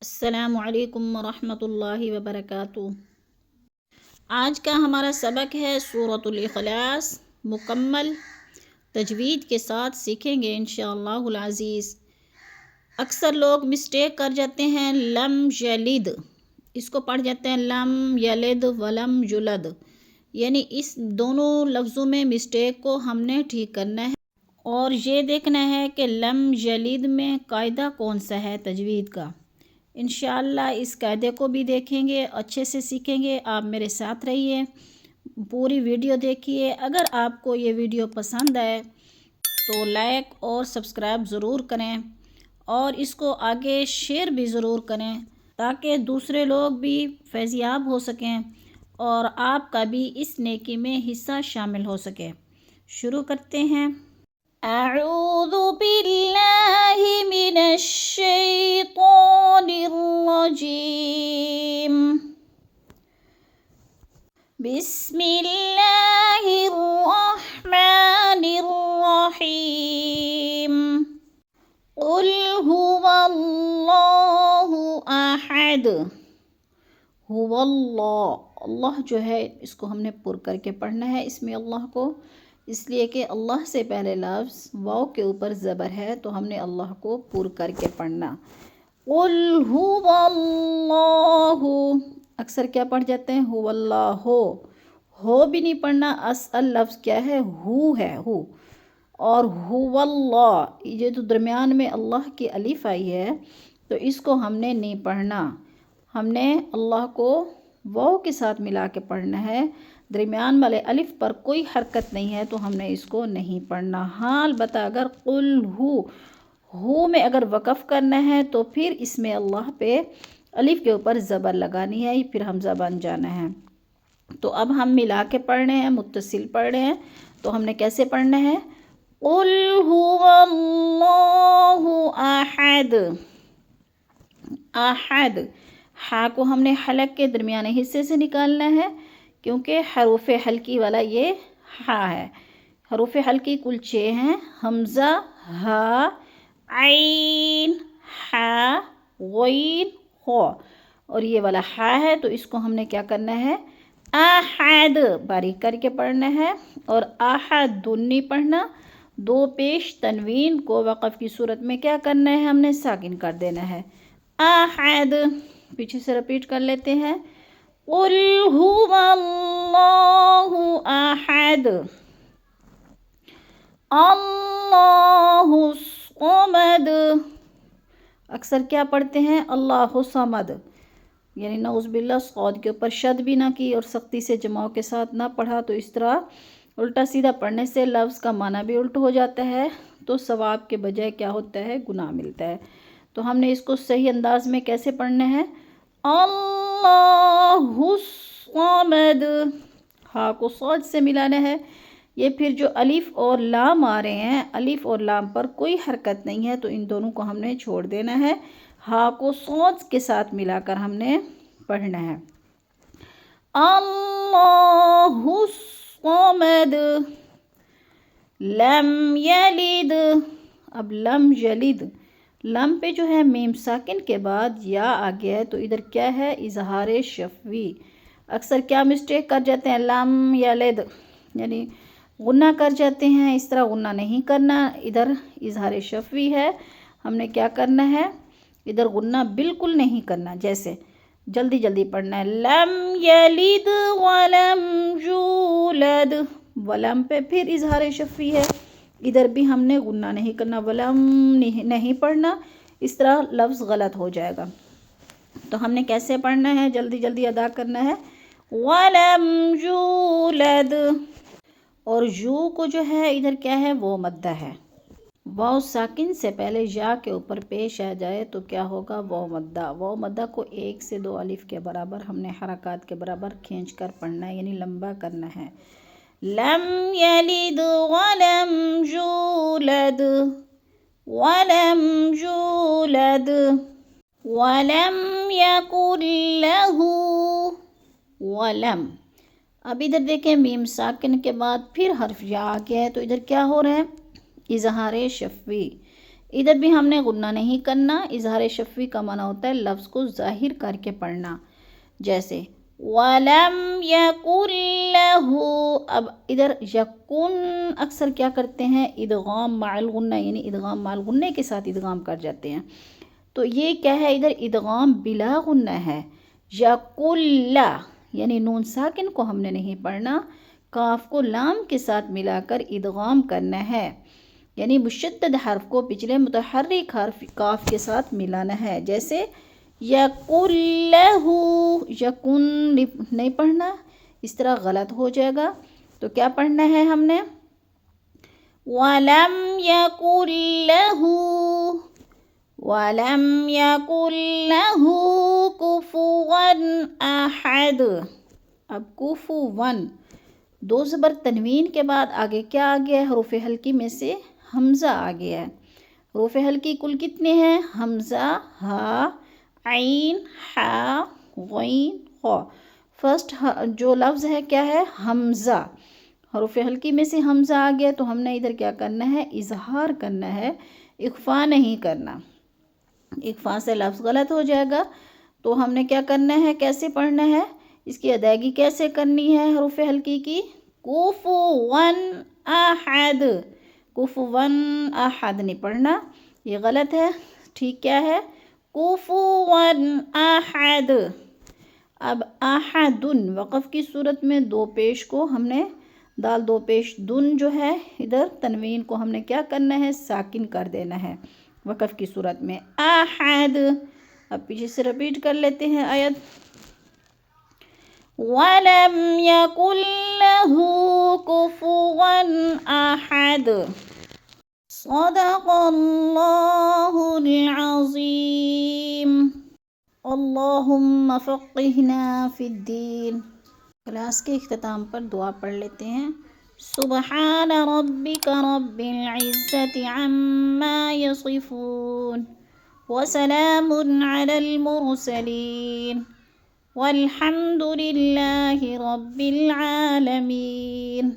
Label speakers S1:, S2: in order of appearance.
S1: السلام علیکم ورحمۃ اللہ وبرکاتہ۔ آج کا ہمارا سبق ہے سورۃ الاخلاص، مکمل تجوید کے ساتھ سیکھیں گے انشاءاللہ العزیز۔ اکثر لوگ مسٹیک کر جاتے ہیں لم یلد، اس کو پڑھ جاتے ہیں لم یلد ولم یولد، یعنی اس دونوں لفظوں میں مسٹیک کو ہم نے ٹھیک کرنا ہے اور یہ دیکھنا ہے کہ لم یلد میں قاعدہ کون سا ہے تجوید کا۔ انشاءاللہ اس قاعدے کو بھی دیکھیں گے، اچھے سے سیکھیں گے۔ آپ میرے ساتھ رہیے، پوری ویڈیو دیکھیے۔ اگر آپ کو یہ ویڈیو پسند آئے تو لائک اور سبسکرائب ضرور کریں اور اس کو آگے شیئر بھی ضرور کریں تاکہ دوسرے لوگ بھی فیض یاب ہو سکیں اور آپ کا بھی اس نیکی میں حصہ شامل ہو سکے۔ شروع کرتے ہیں۔ اعوذ باللہ من الشیطان الرجیم، بسم اللہ الرحمن الرحیم، قل هو اللہ احد۔ هو اللہ، اللہ جو ہے اس کو ہم نے پر کر کے پڑھنا ہے، اس میں اللہ کو، اس لیے کہ اللہ سے پہلے لفظ واو کے اوپر زبر ہے تو ہم نے اللہ کو پر کر کے پڑھنا۔ قل هو اللہ، اکثر کیا پڑھ جاتے ہیں هو اللہ، ہو بھی نہیں پڑھنا، اصل لفظ کیا ہے ہو ہے، ہو، اور هو اللہ، یہ جو درمیان میں اللہ کی الف آئی ہے تو اس کو ہم نے نہیں پڑھنا، ہم نے اللہ کو واو کے ساتھ ملا کے پڑھنا ہے، درمیان والے الف پر کوئی حرکت نہیں ہے تو ہم نے اس کو نہیں پڑھنا۔ ہاں البتہ اگر قل ہو میں اگر وقف کرنا ہے تو پھر اس میں اللہ پہ الف کے اوپر زبر لگانی ہے، پھر حمزہ بن جانا ہے۔ تو اب ہم ملا کے پڑھ رہے ہیں، متصل پڑھ رہے ہیں، تو ہم نے کیسے پڑھنا ہے؟ قل هو اللہ احد، احد، ہا کو ہم نے حلق کے درمیانے حصے سے نکالنا ہے کیونکہ حروف حلقی والا یہ ہا ہے۔ حروف حلقی کل 6 ہیں، حمزہ، ہا، عین، ہا، غین، خو، اور یہ والا ہا ہے تو اس کو ہم نے کیا کرنا ہے؟ احد باریک کر کے پڑھنا ہے، اور احد نہیں پڑھنا، دو پیش تنوین کو وقف کی صورت میں کیا کرنا ہے؟ ہم نے ساکن کر دینا ہے۔ احد، پیچھے سے رپیٹ کر لیتے ہیں۔ قل هو اللہ احد، اللہ الصمد، اکثر کیا پڑھتے ہیں؟ اللہ الصمد، یعنی نعوذ باللہ صاد کے اوپر شد بھی نہ کی اور سختی سے جماؤ کے ساتھ نہ پڑھا، تو اس طرح الٹا سیدھا پڑھنے سے لفظ کا معنی بھی الٹ ہو جاتا ہے تو ثواب کے بجائے کیا ہوتا ہے؟ گناہ ملتا ہے۔ تو ہم نے اس کو صحیح انداز میں کیسے پڑھنا ہے؟ اللہ الصمد، ہا کو صاد سے ملانا ہے، یہ پھر جو الف اور لام آ رہے ہیں، الف اور لام پر کوئی حرکت نہیں ہے تو ان دونوں کو ہم نے چھوڑ دینا ہے، ہا کو صاد کے ساتھ ملا کر ہم نے پڑھنا ہے۔ اللہ الصمد، لم یلد، اب لم یلد، لم پہ جو ہے میم ساکن کے بعد یا آ گیا ہے تو ادھر کیا ہے؟ اظہار شفوی۔ اکثر کیا مسٹیک کر جاتے ہیں؟ لم یلد یعنی غنہ کر جاتے ہیں، اس طرح غنہ نہیں کرنا، ادھر اظہار شفوی ہے، ہم نے کیا کرنا ہے؟ ادھر غنہ بالکل نہیں کرنا، جیسے جلدی جلدی پڑھنا ہے، لم یلد ولم یولد، ولم پہ پھر اظہار شفوی ہے، ادھر بھی ہم نے غنہ نہیں کرنا، ولم نہیں پڑھنا، اس طرح لفظ غلط ہو جائے گا۔ تو ہم نے کیسے پڑھنا ہے؟ جلدی جلدی ادا کرنا ہے، ولم یولد، اور یو کو جو ہے ادھر کیا ہے؟ وہ مدہ ہے، واو ساکن سے پہلے یا کے اوپر پیش آ جائے تو کیا ہوگا؟ واو مدہ، واو مدہ کو 1 سے 2 الف کے برابر ہم نے حرکات کے برابر کھینچ کر پڑھنا ہے، یعنی لمبا کرنا ہے۔ لم یلد ولم یولد، ولم یولد، ولم یکن لہ، ولم، اب ادھر دیکھیں میم ساکن کے بعد پھر حرف یا آ گیا ہے تو ادھر کیا ہو رہا ہے؟ اظہار شفوی، ادھر بھی ہم نے غنہ نہیں کرنا. اظہار شفوی کا معنی ہوتا ہے لفظ کو ظاہر کر کے پڑھنا. جیسے وَلَمْ يَكُنْ لَهُ. اب ادھر یکن اکثر کیا کرتے ہیں؟ ادغام مع الغنہ، یعنی ادغام مع الغنہ کے ساتھ ادغام کر جاتے ہیں. تو یہ کیا ہے؟ ادھر ادغام بلا غنہ ہے. یَقُلَّ یعنی نون ساکن کو ہم نے نہیں پڑھنا، کاف کو لام کے ساتھ ملا کر ادغام کرنا ہے. یعنی مشدد حرف کو پچھلے متحرک حرف کاف کے ساتھ ملانا ہے. جیسے یَقُلْ لَهُ، یکن نہیں پڑھنا، اس طرح غلط ہو جائے گا. تو کیا پڑھنا ہے ہم نے؟ وَلَمْ يَكُنْ لَهُ، وَلَمْ يَكُنْ لَهُ كُفُوًا أَحَدٌ. اب کفواً، دو زبر تنوین کے بعد آگے کیا آ گیا ہے؟ حروف حلقی میں سے حمزہ آ گیا ہے. حروف حلقی کل کتنے ہیں؟ حمزہ، ہا، عین، حا، غین، خا. فرسٹ جو لفظ ہے کیا ہے؟ حمزہ. حروف حلقی میں سے حمزہ آ گیا تو ہم نے ادھر کیا کرنا ہے؟ اظہار کرنا ہے، اخفا نہیں کرنا. اخفا سے لفظ غلط ہو جائے گا. تو ہم نے کیا کرنا ہے؟ کیسے پڑھنا ہے؟ اس کی ادائیگی کیسے کرنی ہے حروف حلقی کی؟ کفواً احد. کفواً احد نہیں پڑھنا، یہ غلط ہے. ٹھیک کیا ہے؟ کفواً احد. اب احدن وقف کی صورت میں دو پیش کو ہم نے دال دو پیش دن جو ہے ادھر تنوین کو ہم نے کیا کرنا ہے؟ ساکن کر دینا ہے وقف کی صورت میں. احد. اب پیچھے سے رپیٹ کر لیتے ہیں آیت. وَلَمْ يَكُنْ لَهُ كُفُوًا أَحَدٌ. صدق اللہ العظیم. اللہم فقہنا فی الدین. کلاس کے اختتام پر دعا پڑھ لیتے ہیں. سبحان ربک رب العزت عما یصفون وسلام علی المرسلین والحمد للہ رب العالمین.